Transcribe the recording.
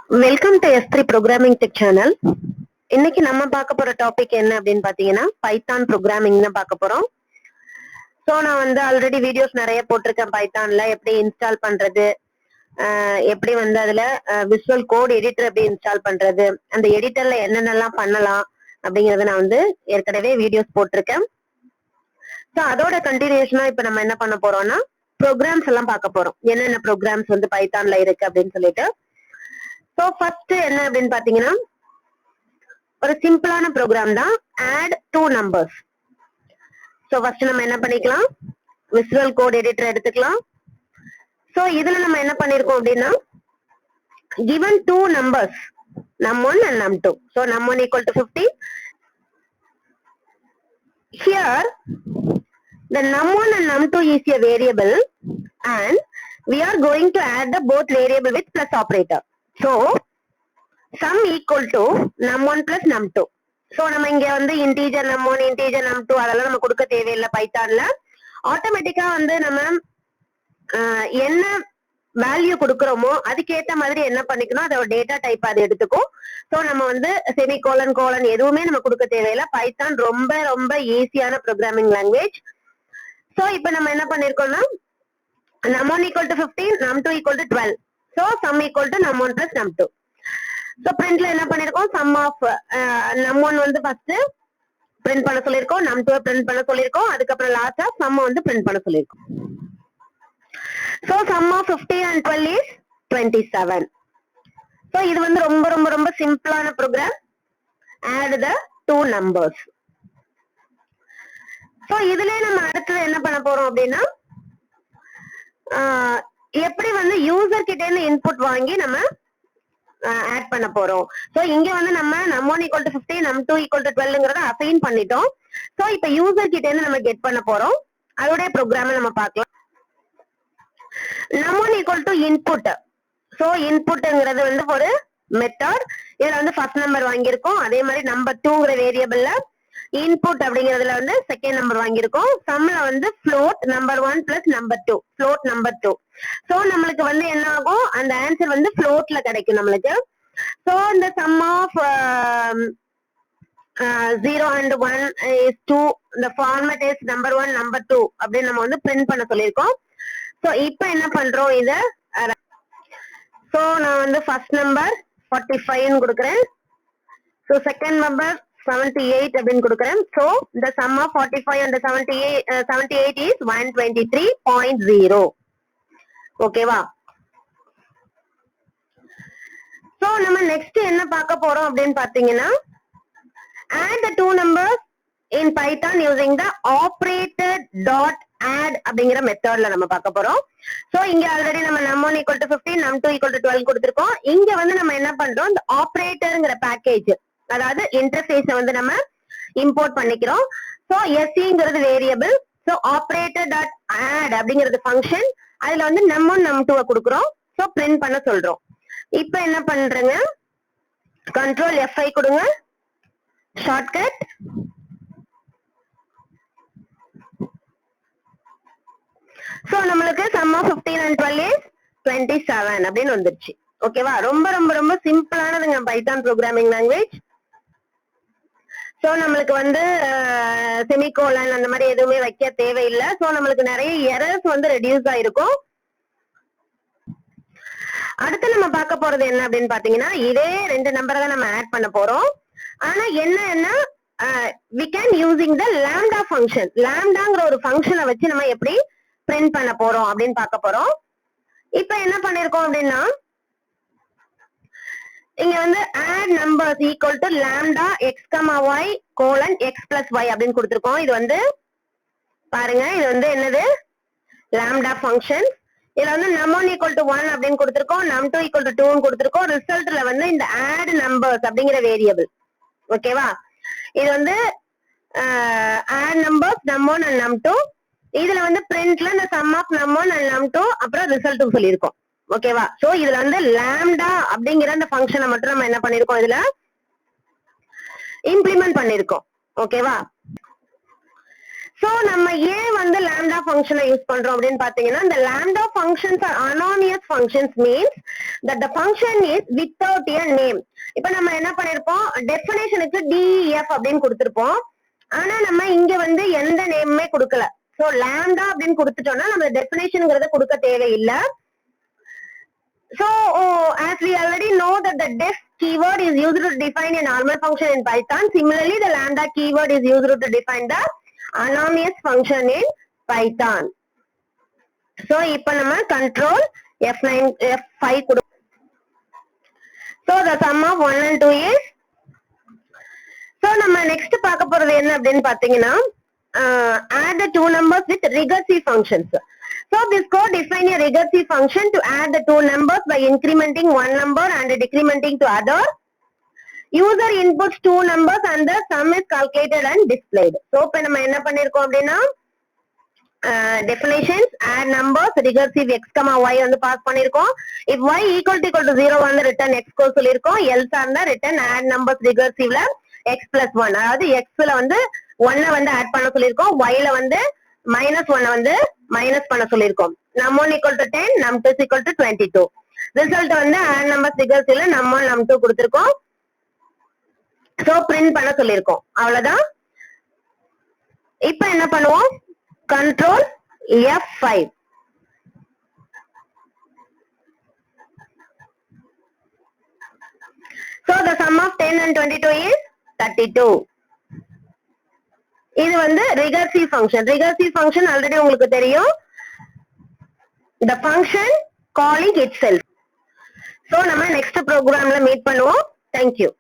Welcome to S3 programming tech channel. இன்னைக்கு நம்ம பார்க்க போற டாபிக் என்ன அப்படின்னு பாத்தீங்கன்னா பைத்தான் ப்ரோக்ராமிங் தான் பார்க்க போறோம். ஸோ நான் வந்து ஆல்ரெடி வீடியோஸ் நிறைய போட்டிருக்கேன் பைத்தான்ல எப்படி இன்ஸ்டால் பண்றது, எப்படி வந்து அதுல விசுவல் கோட் எடிட்டர் எப்படி இன்ஸ்டால் பண்றது, அந்த எடிட்டர்ல என்னென்னலாம் பண்ணலாம் அப்படிங்கறத நான் வந்து ஏற்கனவே வீடியோஸ் போட்டிருக்கேன். ஸோ அதோட கண்டினியூஷனா இப்ப நம்ம என்ன பண்ண போறோம்னா ப்ரோக்ராம்ஸ் எல்லாம் பார்க்க போறோம். என்னென்ன ப்ரோக்ராம்ஸ் வந்து பைத்தான்ல இருக்கு அப்படின்னு சொல்லிட்டு. ஸோ ஃபர்ஸ்ட் என்ன அப்படின்னு பாத்தீங்கன்னா ஒரு சிம்பிளான ப்ரோக்ராம் தான், add two numbers. So first நம்ம என்ன பண்ணிக்கலாம், விசுவல் கோட் எடிட்டர் எடுத்துக்கலாம். ஸோ இதுல நம்ம என்ன பண்ணிருக்கோம் அப்படின்னா given two numbers num1 and num2. So num1 equal to 50. Here the num1 and num2 is a variable and we are going to add the both variable with plus operator. So sum equal to num1 plus num2. So நம்ம இங்க வந்து integer num1 integer num2 அதெல்லாம் நம்ம கொடுக்க தேவையில்லை. பைத்தான்ல ஆட்டோமேட்டிக்கா வந்து நம்ம என்ன வேல்யூ கொடுக்கறோமோ அதுக்கேற்ற மாதிரி என்ன பண்ணிக்கணும், அதோட டேட்டா டைப் அது எடுத்துக்கும். ஸோ நம்ம வந்து செமிகோலன் கோலன் எதுவுமே நம்ம கொடுக்க தேவையில்லை. பைத்தான் ரொம்ப ரொம்ப ஈஸியான ப்ரோக்ராமிங் லாங்குவேஜ். ஸோ இப்போ நம்ம என்ன பண்ணிருக்கோம்னா num1 equal to 15, num2 equal to 12. So sum equal to num1 plus num2. So printல என்ன பண்ணிருக்கோம், sum of num1 வந்து ஃபர்ஸ்ட் பிரிண்ட் பண்ண சொல்லிருக்கோம், num2 பிரிண்ட் பண்ண சொல்லிருக்கோம், அதுக்கப்புறம் லாஸ்டா sum வந்து பிரிண்ட் பண்ண சொல்லிருக்கோம். So sum of 50 and 12 is 27. So இது வந்து ரொம்ப ரொம்ப ரொம்ப சிம்பிளான program. add the two numbers. So இதுல நம்ம அடுத்து என்ன பண்ண போறோம் அப்படின்னா எப்படி வந்து யூசர் கிட்ட இருந்து இன்புட் வாங்கி நம்ம ஆட் பண்ண போறோம். சோ இங்க வந்து நம்ம num1 equal to 50, num2 equal to 12ங்கறத assign பண்ணிட்டோம். சோ இப்போ யூசர் கிட்ட இருந்து நம்ம கெட் பண்ண போறோம். அதோட ப்ரோக்ராம் நம்ம பார்க்கலாம். num1 equal to input. So இன்புட்ங்கிறது வந்து ஒரு மெத்தட். இதுல வந்து ஃபர்ஸ்ட் நம்பர் வாங்கியிருக்கோம். அதே மாதிரி நம்பர் 2ங்கற வேரியபிள்ல இன்புட் அப்படிங்கறதுல வந்து செகண்ட் நம்பர் வாங்கியிருக்கோம். சம்ல வந்து float number 1 plus number 2, float number 2. So நம்மளுக்கு வந்து என்ன ஆகும், அந்த ஆன்சர் வந்து floatல கிடைக்கும் நம்மளுக்கு. சோ இந்த sum of 0 and 1 is 2. the format is number 1 number 2 அப்படின்னு நம்ம வந்து பிரிண்ட் பண்ண சொல்லியிருக்கோம். சோ இப்போ என்ன பண்றோம் இத, சோ நான் வந்து ஃபர்ஸ்ட் நம்பர் 45 ன்னு கொடுக்கிறேன். சோ செகண்ட் நம்பர் 78 அப்படின்னு கொடுக்கிறேன். So the sum of 45 and 78 is 123.0. ஓகேவா? சோ நம்ம நெக்ஸ்ட் என்ன பார்க்க போறோம் அப்படின்னு பாத்தீங்கன்னா add the two numbers in Python using the operator dot add அப்படிங்கிற மெத்தட்ல நம்ம பார்க்க போறோம். சோ இங்க ஆல்ரெடி நம்ம num1 equal to 15, num2 equal to 12 கொடுத்திருக்கோம். இங்க வந்து நம்ம என்ன பண்றோம், இந்த ஆபரேட்டர்ங்கிற பேக்கேஜ், அதாவது இன்டர்ஃபேஸ வந்து நம்ம இம்போர்ட் பண்ணிக்கிறோம். சோ SCங்கிறது variable, so operator dot add அப்படிங்கிறது ஃபங்க்ஷன். அதுல வந்து num1 num2 கொடுக்கிறோம். சோ பிரிண்ட் பண்ண சொல்றோம். இப்போ என்ன பண்றேங்க, கண்ட்ரோல் F5 கொடுங்க, ஷார்ட்கட். சோ நம்மளுக்கு sum of 15 and 12 is 27 அப்படின்னு வந்துருச்சு. ஓகேவா? ரொம்ப ரொம்ப ரொம்ப சிம்பிளானதுங்க பைத்தான் ப்ரோக்ராமிங் லாங்குவேஜ். சோ நம்மளுக்கு வந்து செமிகோலன் அந்த மாதிரி எதுவுமே வைக்க தேவையில்லை. சோ நம்மளுக்கு நிறைய எரர்ஸ் வந்து ரெடியூஸ் ஆயிருக்கும். அடுத்து நம்ம பார்க்க போறது என்ன அப்படின்னு பாத்தீங்கன்னா இதே ரெண்டு நம்பரை தான் நம்ம ஆட் பண்ண போறோம். ஆனா என்ன we can using the lambda function. lambdaங்கிற ஒரு ஃபங்க்ஷனை வச்சு நம்ம எப்படி பிரிண்ட் பண்ண போறோம் அப்படின்னு பார்க்க போறோம். இப்ப என்ன பண்ணிருக்கோம் அப்படின்னா இங்க வந்து add numbers equal to lambda x comma y colon x plus y அப்படின்னு கொடுத்திருக்கோம். இது வந்து பாருங்க, இது வந்து என்னது, lambda function. இதுல வந்து num1 equal to 1 அப்படின்னு கொடுத்திருக்கோம், num2 equal to 2 கொடுத்திருக்கோம். ரிசல்ட்ல வந்து இந்த add numbers அப்படிங்கிற வேரியபிள். ஓகேவா? இது வந்து add numbers num1 and num2. இதுல வந்து பிரிண்ட்ல இந்த sum of num1 and num2 அப்புறம் ரிசல்ட் சொல்லியிருக்கோம். ஓகேவா? சோ இதுல வந்து lambda அப்படிங்கிற அந்த ஃபங்க்ஷனை மட்டும் நம்ம என்ன பண்ணிருக்கோம், இதுல இம்ப்ளிமெண்ட் பண்ணிருக்கோம். ஓகேவா? சோ நம்ம ஏன் வந்து lambda ஃபங்க்ஷனை யூஸ் பண்றோம் அப்படின்னு பாத்தீங்கன்னா இந்த lambda functions are anonymous functions means that the function is without a name. இப்ப நம்ம என்ன பண்ணிருப்போம், டெஃபினேஷனுக்கு DEF அப்படின்னு கொடுத்திருப்போம். ஆனா நம்ம இங்க வந்து எந்த நேமுமே கொடுக்கல. சோ lambda அப்படின்னு கொடுத்துட்டோம்னா நம்ம டெஃபினேஷன்ங்கறத கொடுக்க தேவையில்லை. So as we already know that the def keyword is used to define a normal function in Python, similarly the lambda keyword is used to define the anonymous function in Python. So இப்ப நம்ம control F5 கொடு. So the sum of 1 and 2 is, so நம்ம next பார்க்க போறது என்ன அப்படின்னு பாத்தீங்கன்னா, add the two numbers with recursive functions. So this code define a recursive function to add the two numbers by incrementing one number and decrementing to other. User inputs two numbers and the sum is calculated and displayed. So இப்ப நம்ம என்ன பண்ணிருக்கோம் அப்படின்னா, definitions, add numbers, recursive x, y வந்து pass பண்ணிருக்கோம். if y equal to 0 வந்து return x க்கு சொல்லிருக்கோம். else அந்த return add numbers recursively x plus 1, அதாவது x ல வந்து 1 வந்து ஆட் பண்ண சொல்லிருக்கோம், y ல வந்து -1 வந்து மைனஸ் பண்ண சொல்லிருக்கோம். num1 equal to 10, num2 equal to 22. Result வந்து add numbers recursively num1 num2 கொடுத்திருக்கோம். சோ print பண்ண சொல்லிருக்கோம். அவ்வளவுதான். இப்ப என்ன பண்ணுவோம், control F5. So the sum of 10 and 22 is 32. இது வந்து recursive function. Recursive function already உங்களுக்கு தெரியும். The function calling itself. So நம்ம next programல meet பண்ணுவோம். Thank you.